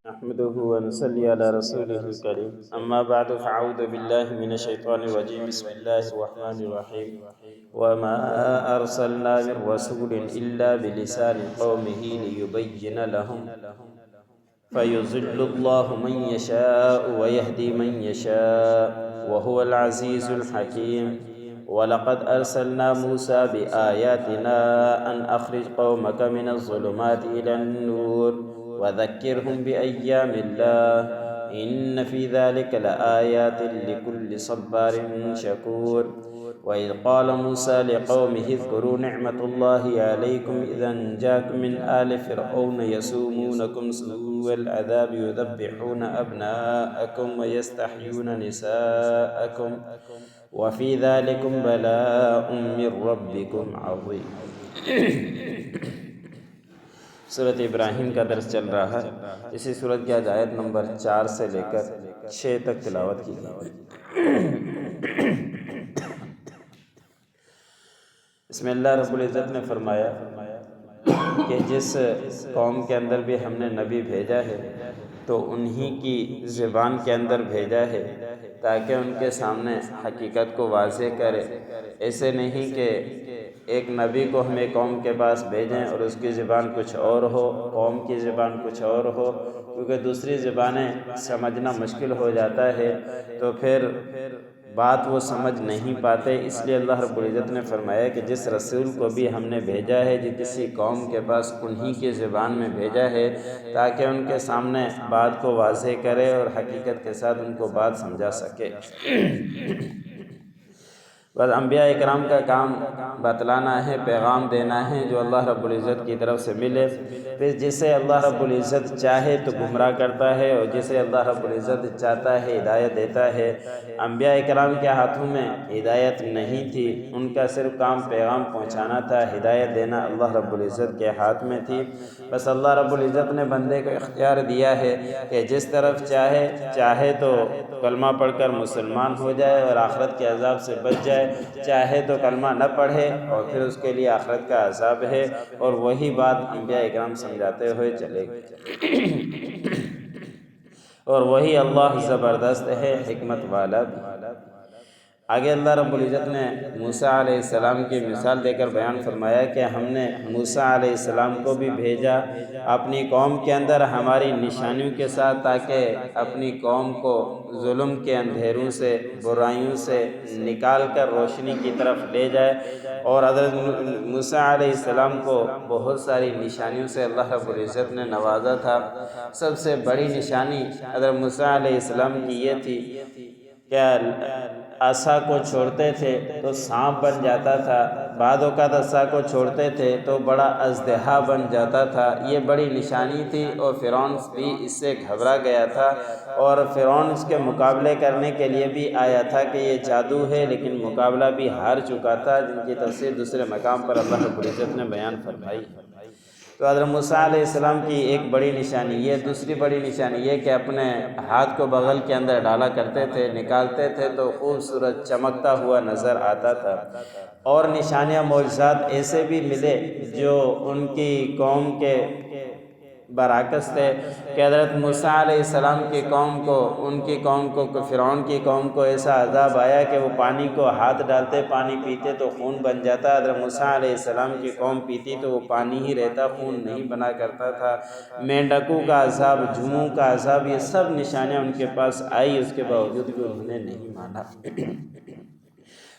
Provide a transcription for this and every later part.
نحمده ونصلي على رسوله الكريم أما بعد فأعوذ بالله من الشيطان الرجيم بسم الله الرحمن الرحيم وما أرسلنا من رسول إلا بلسان قومه ليبين لهم فيضل الله من يشاء ويهدي من يشاء وهو العزيز الحكيم ولقد أرسلنا موسى بآياتنا أن أخرج قومك من الظلمات إلى النور وذكرهم بأيام الله إن في ذلك لآيات لكل صبار شكور وإذ قال موسى لقومه اذكروا نعمة الله عليكم إذا أنجاكم من آل فرعون يسومونكم سوء العذاب يذبحون أبناءكم ويستحيون نساءكم وفي ذلكم بلاء من ربكم عظيم. سورۃ ابراہیم کا درس چل رہا ہے. اسی سورت کی آج آیت نمبر 4 سے لے کر 6 تک تلاوت کی گئی. اس میں اللہ رب العزت نے فرمایا کہ جس قوم کے اندر بھی ہم نے نبی بھیجا ہے تو انہی کی زبان کے اندر بھیجا ہے تاکہ ان کے سامنے حقیقت کو واضح کرے. ایسے نہیں کہ ایک نبی کو ہم ایک قوم کے پاس بھیجیں اور اس کی زبان کچھ اور ہو، قوم کی زبان کچھ اور ہو، کیونکہ دوسری زبانیں سمجھنا مشکل ہو جاتا ہے تو پھر بات وہ سمجھ نہیں پاتے. اس لیے اللہ رب العزت نے فرمایا کہ جس رسول کو بھی ہم نے بھیجا ہے جس کسی قوم کے پاس انہی کی زبان میں بھیجا ہے تاکہ ان کے سامنے بات کو واضح کرے اور حقیقت کے ساتھ ان کو بات سمجھا سکے. بس انبیاء اکرام کا کام بتلانا ہے، پیغام دینا ہے جو اللہ رب العزت کی طرف سے ملے. پھر جسے اللہ رب العزت چاہے تو گمراہ کرتا ہے اور جسے اللہ رب العزت چاہتا ہے ہدایت دیتا ہے. انبیاء اکرام کے ہاتھوں میں ہدایت نہیں تھی، ان کا صرف کام پیغام پہنچانا تھا، ہدایت دینا اللہ رب العزت کے ہاتھ میں تھی. بس اللہ رب العزت نے بندے کو اختیار دیا ہے کہ جس طرف چاہے تو کلمہ پڑھ کر مسلمان ہو جائے اور آخرت کے عذاب سے بچ جائے، چاہے تو کلمہ نہ پڑھے اور پھر اس کے لیے آخرت کا عذاب ہے. اور وہی بات انبیاء اکرام سمجھاتے ہوئے چلے گئے اور وہی اللہ زبردست ہے، حکمت والا بھی. آگے اللہ رب العزت نے موسیٰ علیہ السلام کی مثال دے کر بیان فرمایا کہ ہم نے موسیٰ علیہ السلام کو بھی بھیجا اپنی قوم کے اندر ہماری نشانیوں کے ساتھ تاکہ اپنی قوم کو ظلم کے اندھیروں سے، برائیوں سے نکال کر روشنی کی طرف لے جائے. اور حضرت موسیٰ علیہ السلام کو بہت ساری نشانیوں سے اللہ رب العزت نے نوازا تھا. سب سے بڑی نشانی حضرت موسیٰ علیہ السلام کی یہ تھی کہ عصا کو چھوڑتے تھے تو سانپ بن جاتا تھا، بعد اوقات عصا کو چھوڑتے تھے تو بڑا اژدہا بن جاتا تھا. یہ بڑی نشانی تھی اور فرعون بھی اس سے گھبرا گیا تھا اور فرعون اس کے مقابلے کرنے کے لیے بھی آیا تھا کہ یہ جادو ہے، لیکن مقابلہ بھی ہار چکا تھا، جن کی تفصیل دوسرے مقام پر اللہ رب العزت نے بیان فرمائی. تو حضرت موسیٰ علیہ السلام کی ایک بڑی نشانی یہ، دوسری بڑی نشانی یہ کہ اپنے ہاتھ کو بغل کے اندر ڈالا کرتے تھے، نکالتے تھے تو خوبصورت چمکتا ہوا نظر آتا تھا. اور نشانیاں معجزات ایسے بھی ملے جو ان کی قوم کے برعکس تھے کہ حضرت موسیٰ علیہ السلام کی قوم کو، ان کی قوم کو، فرعون کی قوم کو ایسا عذاب آیا کہ وہ پانی کو ہاتھ ڈالتے، پانی پیتے تو خون بن جاتا. حضرت موسیٰ علیہ السلام کی قوم پیتی تو وہ پانی ہی رہتا، خون نہیں بنا کرتا تھا. مینڈکوں کا عذاب، جھوموں کا عذاب، یہ سب نشانیاں ان کے پاس آئی، اس کے باوجود بھی انہوں نے نہیں مانا.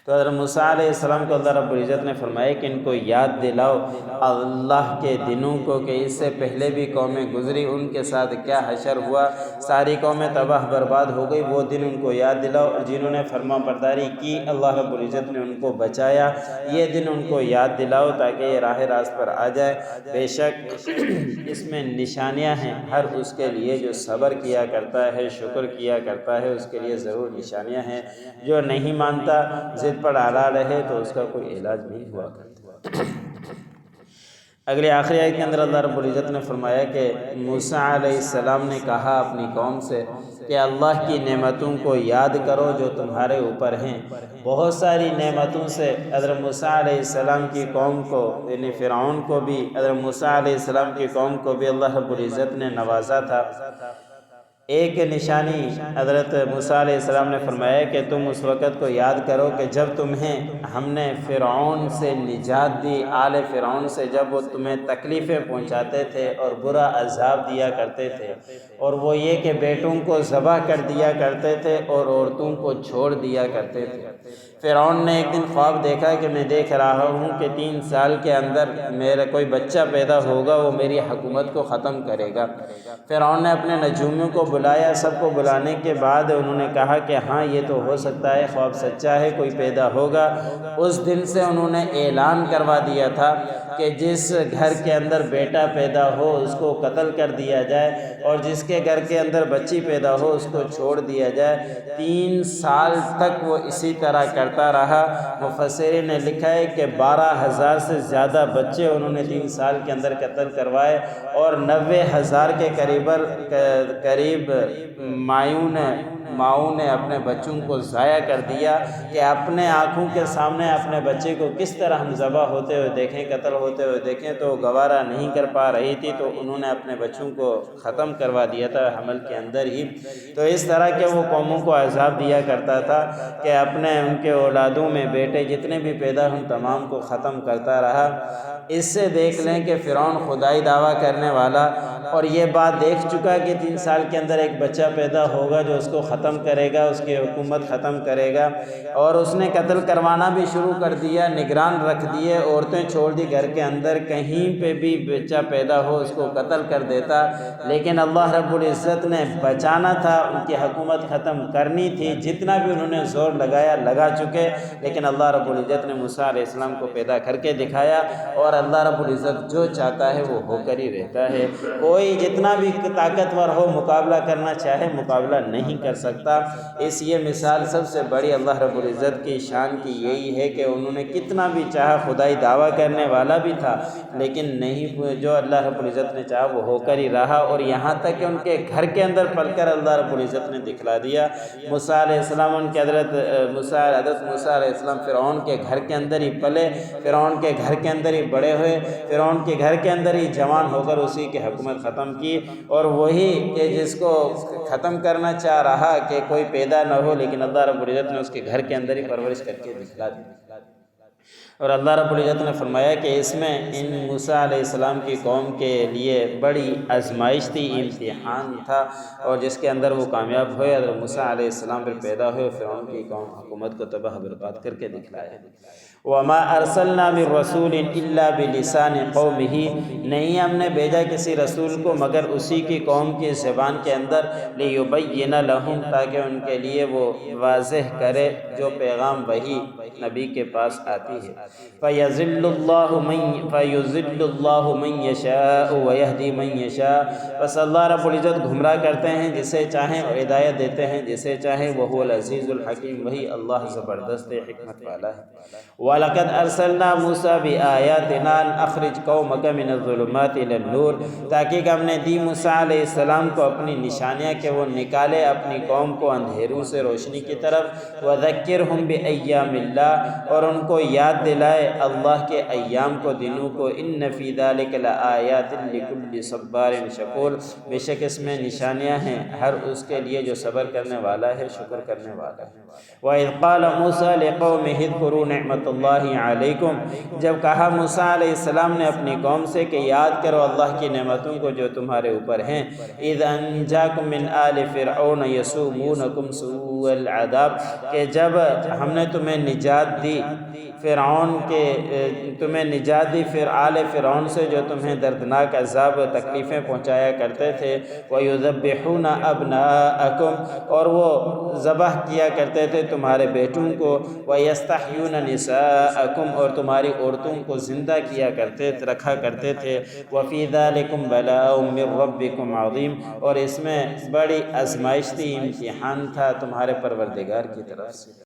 تو حضرت موسیٰ علیہ السلام کو اللہ رب العزت نے فرمایا کہ ان کو یاد دلاؤ اللہ کے دنوں کو کہ اس سے پہلے بھی قومیں گزری، ان کے ساتھ کیا حشر ہوا، ساری قومیں تباہ برباد ہو گئی، وہ دن ان کو یاد دلاؤ، اور جنہوں نے فرما برداری کی اللہ رب العزت نے ان کو بچایا، یہ دن ان کو یاد دلاؤ تاکہ یہ راہ راست پر آ جائے۔ بے شک اس میں نشانیاں ہیں، ہر اس کے لیے جو صبر کیا کرتا ہے، شکر کیا کرتا ہے، اس کے لیے ضرور نشانیاں ہیں۔ جو نہیں مانتا، ضد پر اڑا رہے تو اس کا کوئی علاج نہیں ہوا کرتا۔ اگلی آخری آیت کے اندر اللہ رب العزت نے فرمایا کہ موسیٰ علیہ السلام نے کہا اپنی قوم سے کہ اللہ کی نعمتوں کو یاد کرو جو تمہارے اوپر ہیں۔ بہت ساری نعمتوں سے حضرت موسیٰ علیہ السلام کی قوم کو، یعنی فرعون کو بھی، حضرت موسیٰ علیہ السلام کی قوم کو بھی اللہ رب العزت نے نوازا تھا۔ ایک نشانی حضرت موسیٰ علیہ السلام نے فرمایا کہ تم اس وقت کو یاد کرو کہ جب تمہیں ہم نے فرعون سے نجات دی، آل فرعون سے، جب وہ تمہیں تکلیفیں پہنچاتے تھے اور برا عذاب دیا کرتے تھے، اور وہ یہ کہ بیٹوں کو ذبح کر دیا کرتے تھے اور عورتوں کو چھوڑ دیا کرتے تھے۔ فرعون نے ایک دن خواب دیکھا کہ میں دیکھ رہا ہوں کہ 3 سال کے اندر میرا کوئی بچہ پیدا ہوگا، وہ میری حکومت کو ختم کرے گا۔ فرعون نے اپنے نجومیوں کو بلایا، سب کو بلانے کے بعد انہوں نے کہا کہ ہاں یہ تو ہو سکتا ہے، خواب سچا ہے، کوئی پیدا ہوگا۔ اس دن سے انہوں نے اعلان کروا دیا تھا کہ جس گھر کے اندر بیٹا پیدا ہو اس کو قتل کر دیا جائے، اور جس کے گھر کے اندر بچی پیدا ہو اس کو چھوڑ دیا جائے۔ 3 سال تک وہ اسی طرح کرتا رہا۔ مفسرین نے لکھا ہے کہ 12,000 سے زیادہ بچے انہوں نے 3 سال کے اندر قتل کروائے، اور 90,000 کے قریب ماؤں نے اپنے بچوں کو ضائع کر دیا کہ اپنے آنکھوں کے سامنے اپنے بچے کو کس طرح ہم ذبح ہوتے ہوئے دیکھیں، قتل ہوتے ہوئے دیکھیں، تو گوارا نہیں کر پا رہی تھی، تو انہوں نے اپنے بچوں کو ختم کروا دیا تھا حمل کے اندر ہی۔ تو اس طرح کے وہ قوموں کو عذاب دیا کرتا تھا کہ اپنے ان کے اولادوں میں بیٹے جتنے بھی پیدا ہوں تمام کو ختم کرتا رہا۔ اس سے دیکھ لیں کہ فرعون خدائی دعویٰ کرنے والا، اور یہ بات دیکھ چکا کہ 3 سال کے اندر ایک بچہ پیدا ہوگا جو اس کو ختم کرے گا، اس کی حکومت ختم کرے گا، اور اس نے قتل کروانا بھی شروع کر دیا، نگران رکھ دیے، عورتیں چھوڑ دی گھر کے اندر، کہیں پہ بھی بچہ پیدا ہو اس کو قتل کر دیتا۔ لیکن اللہ رب العزت نے بچانا تھا، ان کی حکومت ختم کرنی تھی، جتنا بھی انہوں نے زور لگایا لگا چکے، لیکن اللہ رب العزت نے موسیٰ علیہ السلام کو پیدا کر کے دکھایا، اور اللہ رب العزت جو چاہتا ہے وہ ہو کر ہی رہتا ہے۔ کوئی جتنا بھی طاقتور ہو مقابلہ کرنا چاہے مقابلہ نہیں کر سکتا۔ اس یہ مثال سب سے بڑی اللہ رب العزت کی شان کی یہی ہے کہ انہوں نے کتنا بھی چاہا، خدائی دعویٰ کرنے والا بھی تھا لیکن نہیں، جو اللہ رب العزت نے چاہا وہ ہو کر ہی رہا، اور یہاں تک کہ ان کے گھر کے اندر پل کر اللہ رب العزت نے دکھلا دیا۔ موسیٰ علیہ السلام، ان کے حضرت موسیٰ علیہ السلام فرعون کے گھر کے اندر ہی پلے، فرعون کے گھر کے اندر ہی بڑے ہوئے، فرعون کے گھر کے اندر ہی جوان ہو کر اسی کی حکومت ختم کی، اور وہی کہ جس کو ختم کرنا چاہ رہا کہ کوئی پیدا نہ ہو، لیکن اللہ رب العزت نے اس کے گھر کے اندر ہی پرورش کر کے دکھلا دی۔ اور اللہ رب العزت نے فرمایا کہ اس میں ان موسیٰ علیہ السلام کی قوم کے لیے بڑی آزمائش تھی، امتحان تھا، اور جس کے اندر وہ کامیاب ہوئے، حضرت موسیٰ علیہ السلام پھر پیدا ہوئے، فرعون کی قوم حکومت کو تباہ برباد کر کے دکھلایا۔ وَمَا أَرْسَلْنَا مِن رَّسُولٍ إِلَّا بِلِسَانِ قَوْمِهِ، نہیں ہم نے بھیجا کسی رسول کو مگر اسی کی قوم کی زبان کے اندر، لِيُبَيِّنَ لَهُمْ، تاکہ ان کے لیے وہ واضح کرے جو پیغام وحی نبی کے پاس آتی ہے۔ فَيَضِلُّ اللَّهُ مَن يَشَاءُ وَيَهْدِي مَن يَشَاءُ، بس اللہ رب العزت گمراہ کرتے ہیں جسے چاہیں اور ہدایت دیتے ہیں جسے چاہیں، وَهُوَ الْعَزِيزُ الْحَكِيمُ، وہی اللہ زبردست حکمت والا ہے۔ وَلَقَدْ أَرْسَلْنَا مُوسَىٰ بِآيَاتِنَا أَنْ أَخْرِجْ قَوْمَكَ مِنَ الظُّلُمَاتِ إِلَى النُّورِ، تاکہ ہم نے دی موسیٰ علیہ السلام کو اپنی نشانیاں کہ وہ نکالے اپنی قوم کو اندھیروں سے روشنی کی طرف، وَذَكِّرْهُمْ بِأَيَّامِ اللَّهِ، اور ان کو یاد دلائے اللہ کے ایام کو، دنوں کو، إِنَّ فِي ذَلِكَ لَآيَاتٍ لِكُلِّ صَبَّارٍ شَكُورٍ، بے شک اس میں نشانیاں ہیں ہر اس کے لیے جو صبر کرنے والا ہے، شکر کرنے والا ہے۔ وَإِذْ قَالَ مُوسَىٰ لِقَوْمِهِ اذْكُرُوا نِعْمَةَ اللَّهِ عَلَيْكُمْ، جب کہا موسیٰ علیہ السلام نے اپنی قوم سے کہ یاد کرو اللہ کی نعمتوں کو جو تمہارے اوپر ہیں، إِذْ أَنْجَاكُمْ مِنْ آلِ فِرْعَوْنَ يَسُومُونَكُمْ سُوءَ سوء العذاب، کہ جب ہم نے تمہیں نجات دی تمہیں نجات دی پھر آل فرعون سے جو تمہیں دردناک عذاب و تکلیفیں پہنچایا کرتے تھے، وَيُذَبِّحُونَ أَبْنَاءَكُمْ، اور وہ ذبح کیا کرتے تھے تمہارے بیٹوں کو، وَيَسْتَحْيُونَ نِسَاءَكُمْ، اور تمہاری عورتوں کو زندہ رکھا کرتے تھے، وَفِي ذَلِكُمْ بَلَاءٌ مِّن رَبِّكُمْ عَظِيمٌ، اور اس میں بڑی آزمائش تھی، امتحان تھا تمہارے پروردگار کی طرف سے۔